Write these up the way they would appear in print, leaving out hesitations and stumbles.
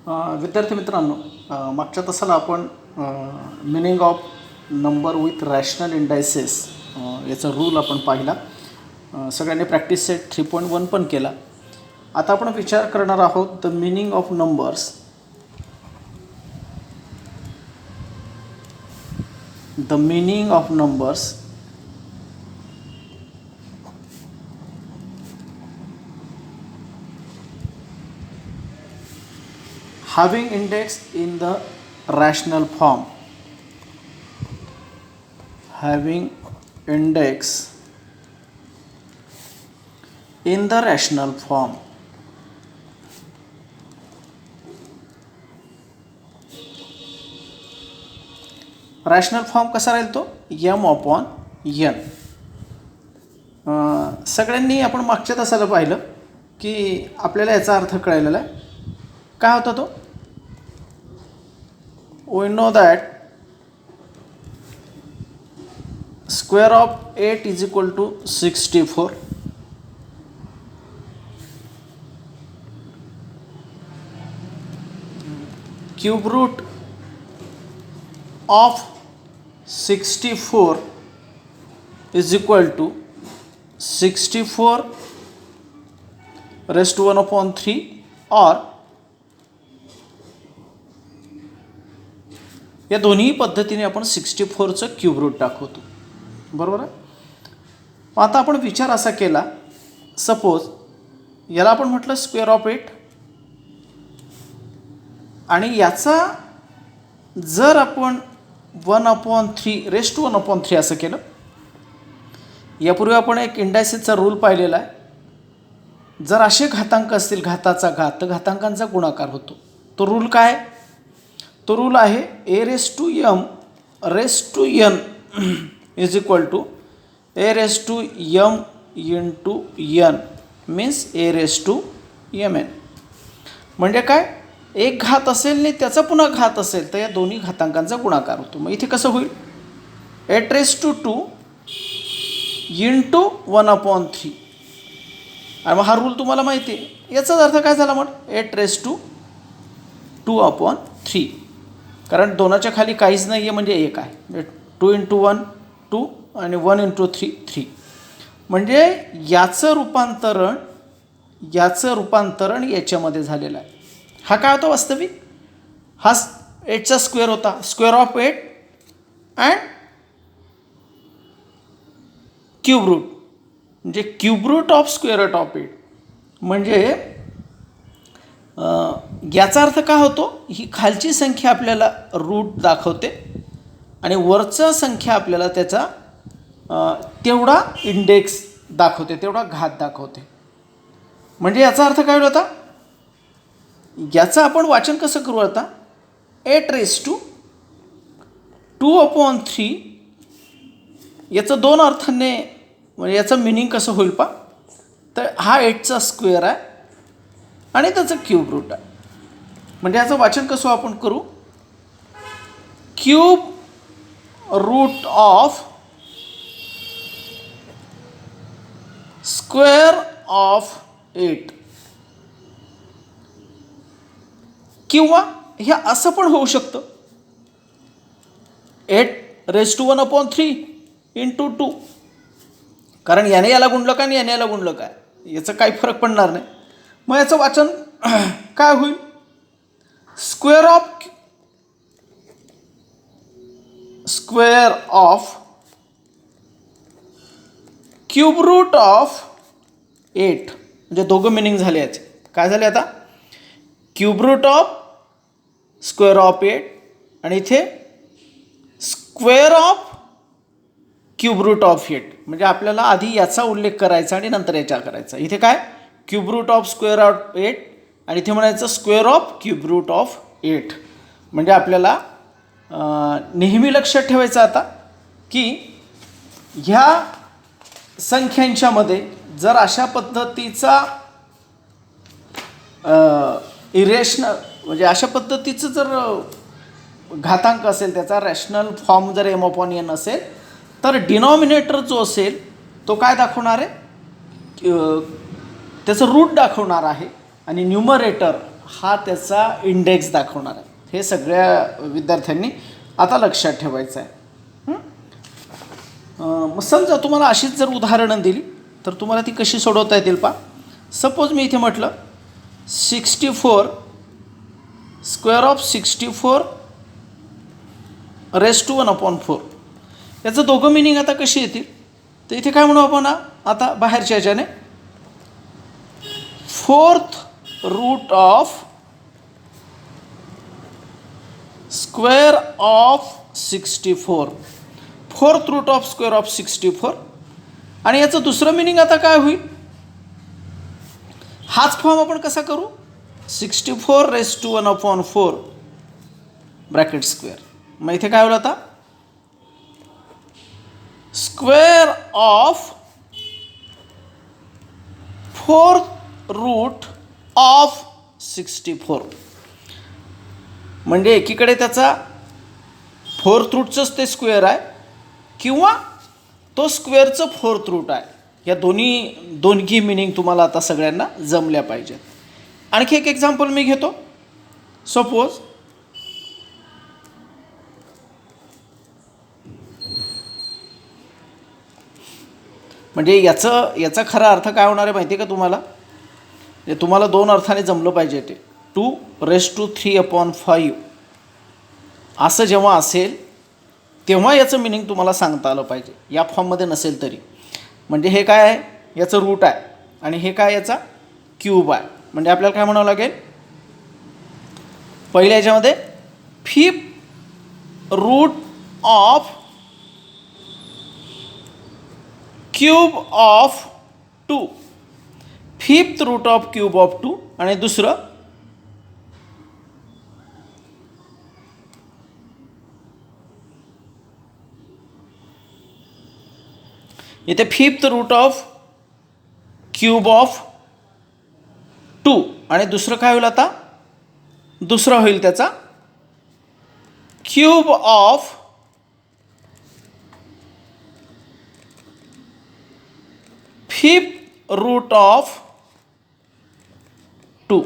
विद्यार्थी मित्रांनो, मागच्या तासाला आपण meaning of number with rational indices याचा रूल आपण पाहिला. सगळ्यांनी प्रॅक्टिस सेट 3.1 पण केला. आता आपण विचार करणार आहोत the meaning of numbers, the meaning of numbers having index in the rational form, having index in the rational form. Rational form कसा राहील तो m/n. सगळ्यांनी आपण मागच्या तासाला पाहिलं की आपल्याला याचा अर्थ कळलेला आहे. काय होता तो? we know that square of 8 is equal to 64. Cube root of 64 is equal to 64 raised to 1/3 or या दोन्ही पद्धतीने आपण 64चं क्यूब रूट दाखवतो. बरोबर आहे. आता आपण विचार असा केला, सपोज याला आपण म्हटलं स्क्वेअर ऑफ 8 आणि याचा जर आपण 1/3 रेस्ट टू 1/3 असं केलं. यापूर्वी आपण एक इंडायसेसचा रूल पाहिलेला आहे. जर असे घातांक असतील, घाताचा घात, तर घातांकांचा गुणाकार होतो. तो रूल काय? तो रूल आहे a raised to m raised to n is equal to a raised to m into n means a raised to mn. म्हणजे काय? एक घात असेल आणि त्याचा पुन्हा घात असेल तर या दोन्ही घातांकांचा गुणाकार होतो. मग इथे कसं होईल? 8 raised to 2 into 1/3. आणि मग हा रूल तुम्हाला माहिती आहे. याचाच अर्थ काय झाला? मग 8 raised to 2/3. कारण दोनाच्या खाली काहीच नाही आहे म्हणजे 1 आहे. 2 into 1 2 आणि 1 into 3 3. म्हणजे याचं रूपांतरण याच्यामध्ये झालेलं आहे. हा काय होता वास्तविक? हा 8चा स्क्वेअर होता. Square of 8 and cube root म्हणजे cube root of square root of 8. म्हणजे याचा अर्थ काय होतो? ही खालची संख्या आपल्याला रूट दाखवते आणि वरचं संख्या आपल्याला त्याचा तेवढा इंडेक्स दाखवते, तेवढा घात दाखवते. म्हणजे याचा अर्थ काय होता? याचं आपण वाचन कसं करू आता? 8 raised to 2/3. याचं दोन अर्थाने म्हणजे याचं मिनिंग कसं होईल पा? तर हा 8चा स्क्वेअर आहे आणि त्याचं क्यूब रूट आहे. म्हणजे याचं वाचन कसं आपण करू? Cube root of square of 8. किंवा हे असं पण होऊ शकतं 8 raised to 1/3 into 2. कारण याने याला गुणलं काय आणि याने याला गुणलं काय याचं काही फरक पडणार नाही. मग याचं वाचन काय होईल? Square of cube root of 8. म्हणजे दोघं मिनिंग झाले याचे. काय झाले आता? Cube root of square of 8 आणि इथे square of cube root of 8. म्हणजे आपल्याला आधी याचा उल्लेख करायचा आणि नंतर याचा करायचा. इथे काय? Cube root of square of 8 आणि इथे म्हणायचं square of cube root of 8. म्हणजे आपल्याला नेहमी लक्षात ठेवायचं आता की ह्या संख्यांच्यामध्ये जर अशा पद्धतीचा इरेशनल म्हणजे अशा पद्धतीचं जर घातांक असेल, त्याचा रॅशनल फॉर्म जर m/n असेल तर डिनॉमिनेटर जो असेल तो काय दाखवणार आहे? त्याचं रूट दाखवणार आहे आणि न्यूमरेटर हा त्याचा इंडेक्स दाखवणार आहे. हे सगळ्या विद्यार्थ्यांनी आता लक्षात ठेवायचं आहे. मग समजा तुम्हाला अशीच जर उदाहरणं दिली तर तुम्हाला ती कशी सोडवता येतील पहा. सपोज मी इथे म्हटलं 64 स्क्वेअर ऑफ 64 रेस टू 1/4. याचं दोघं मिनिंग आता कशी येतील तर इथे काय म्हणू आपण आता बाहेरच्या ह्याच्याने 4th root of square of 64. 4th root of square of 64. आणि याचं दुसरं मिनिंग आता काय होईल. हाच फॉर्म आपण कसा करू. 64 रेस टू 1/4 ब्रॅकेट स्क्वेअर. मग इथे काय होईल आता square of 4th root of 64. म्हणजे एकीकडे त्याचा 4th रूटचंच ते स्क्वेअर आहे किंवा तो स्क्वेअरचं 4th रूट आहे. या दोन्ही मिनिंग तुम्हाला आता सगळ्यांना जमल्या पाहिजेत. आणखी एक एक्झाम्पल मी घेतो. सपोज म्हणजे याचा खरा अर्थ काय होणार आहे माहिती आहे का तुम्हाला. तुम्हाला दोन अर्थाने जमलं पाहिजे. ते 2 रेस टू 3/5 असं जेव्हा असेल तेव्हा याचं मिनिंग तुम्हाला सांगता आलं पाहिजे. या फॉर्ममध्ये नसेल तरी. म्हणजे हे काय आहे याचं रूट आहे आणि हे काय याचा क्यूब आहे. म्हणजे आपल्याला काय म्हणावं लागेल पहिल्या याच्यामध्ये 5th root of cube of 2. 5th root of cube of 2. आणि दुसरं इथे 5th root of cube of 2. आणि दुसरं काय होईल आता दुसरा होईल त्याचा cube of 5th root of 2.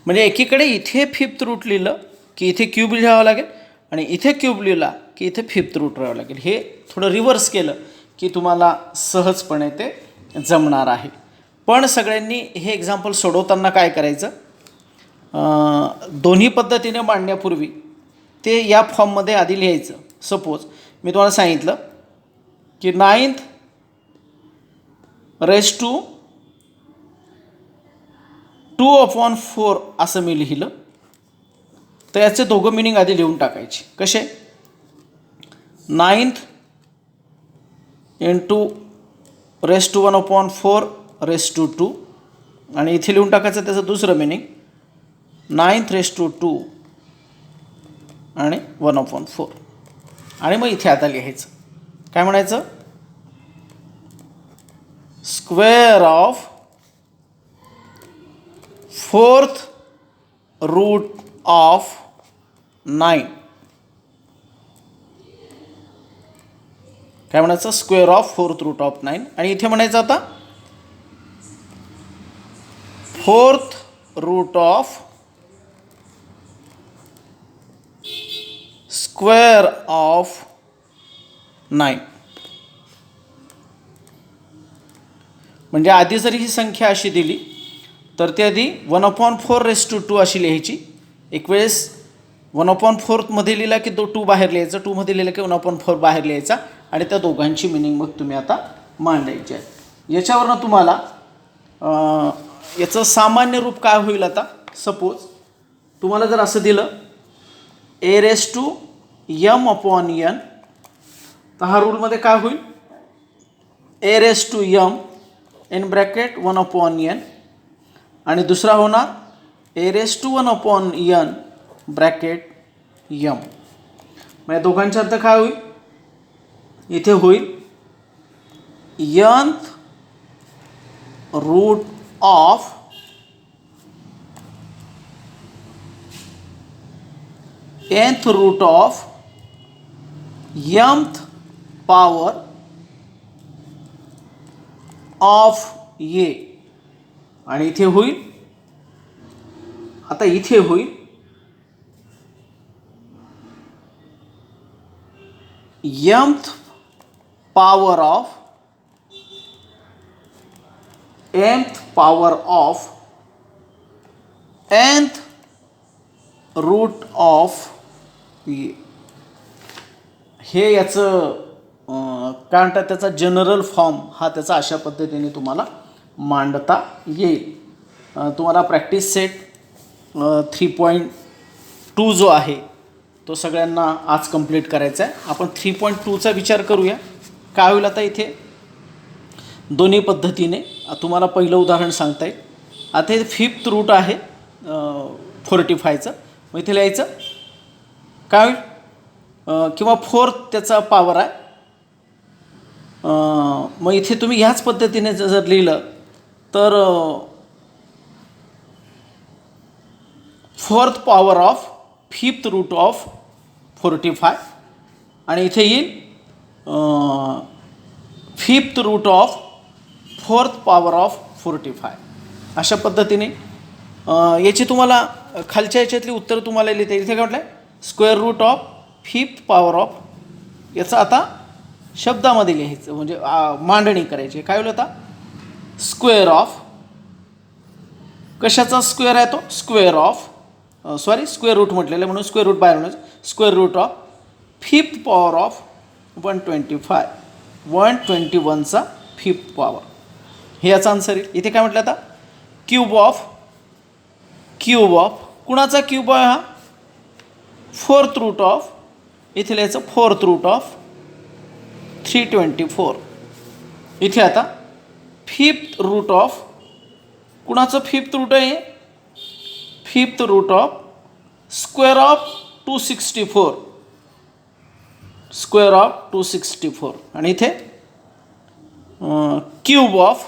म्हणजे एकीकडे इथे 5th रूट लिहिलं की इथे क्यूब लिहावं लागेल आणि इथे क्यूब लिहिला की इथे 5th रूट लिहावं लागेल. हे थोडं रिव्हर्स केलं की तुम्हाला सहजपणे ते जमणार आहे. पण सगळ्यांनी हे एक्झाम्पल सोडवताना काय करायचं दोन्ही पद्धतीने मांडण्यापूर्वी ते या फॉर्ममध्ये आधी लिहायचं. सपोज मी तुम्हाला सांगितलं की 9th रेस टू 2/4 असं मी लिहिलं तर याचे दोघं मिनिंग आधी लिहून टाकायचे. कसे 9th into raise to 1/4 raise to 2. आणि इथे लिहून टाकायचं त्याचं दुसरं मिनिंग 9th रेस टू 2 आणि 1/4. आणि मग इथे आता लिहायचं काय म्हणायचं square of 4th root of 9. काय म्हणायचं square of 4th root of 9. आणि इथे म्हणायचं आता 4th root of square of 9. म्हणजे आधी जरी ही संख्या अशी दिली तर ती आधी 1/4 रेस टू 2 अशी लिहायची. एक वेळेस 1/4 मध्ये लिहिला की तो 2 बाहेर लिहायचा. 2 मध्ये लिहिला की 1/4 बाहेर लिहायचा. आणि त्या दोघांची मिनिंग मग तुम्ही आता मांडायची आहे. याच्यावरनं तुम्हाला याचं सामान्य रूप काय होईल. आता सपोज तुम्हाला जर असं दिलं a रेस टू m/n तर हा रूलमध्ये काय होईल a raise to m in bracket 1/n. आणि दुसरा होणार a raise to 1/n bracket m. म्हणजे दोघांचा अर्थ काय होईल इथे होईल nth root of nth root of mth power of a. आणि इथे होईल आता इथे होईल mth power of nth root of हे याचं काय म्हणतात त्याचा जनरल फॉर्म हा त्याचा अशा पद्धतीने तुम्हाला मांडता येईल. तुम्हाला प्रॅक्टिस सेट 3.2 जो आहे तो सगळ्यांना आज कंप्लीट करायचा आहे. आपण 3.2चा विचार करूया. काय होईल आता इथे दोन्ही पद्धतीने तुम्हाला पहिलं उदाहरण सांगता येईल. आता हे 5th रूट आहे 45चं. मग इथे लिहायचं काय होईल किंवा 4th त्याचा पॉवर आहे. मग इथे तुम्ही ह्याच पद्धतीने जर लिहिलं तर 4th power of 5th root of 45 आणि इथे येईल 5th root of 4th power of 45. अशा पद्धतीने याची तुम्हाला खालच्या याच्यातली उत्तर तुम्हाला लिहिता येईल. इथे काय म्हटलं square root of 5th power of याचं आता शब्दामध्ये लिहायचं म्हणजे मांडणी करायची. काय होईल आता स्क्वेअर ऑफ कशाचा स्क्वेअर आहे तो स्क्वेअर ऑफ स्क्वेअर रूट म्हटलेलं म्हणून स्क्वेअर रूट बाहेर म्हणून square root of 5th power of 125 121चा 5th पॉवर हे याचा आन्सर येईल. इथे काय म्हटलं आता क्यूब ऑफ कुणाचा क्यूब आहे हा 4th रूट ऑफ इथे लिहायचं 4th रूट ऑफ 324. इथे आता 5th रूट ऑफ कुणाचं 5th रूट आहे 5th root of square of 264 आणि इथे क्यूब ऑफ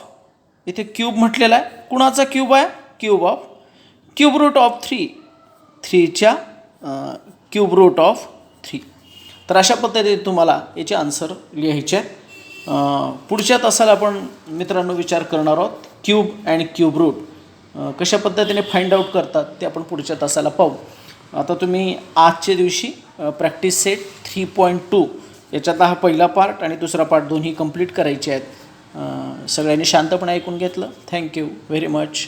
इथे क्यूब म्हटलेला आहे. कुणाचा क्यूब आहे क्यूब रूट ऑफ 3च्या क्यूब रूट ऑफ 3. तर अशा पद्धतीने तुम्हाला याचे आन्सर लिहायचे आहेत. पुढच्या तासाला आपण मित्रांनो विचार करणार आहोत क्यूब अँड क्यूब रूट कशा पद्धतीने फाइंड आउट करतात ते आपण पुढच्या तासाला पाहू. आता तुम्ही आजच्या दिवशी प्रॅक्टिस सेट 3.2 याच्यातला हा पहिला पार्ट आणि दुसरा पार्ट दोन्ही कंप्लीट करायचे आहेत. सगळ्यांनी शांतपणे ऐकून घेतलं. Thank you very much.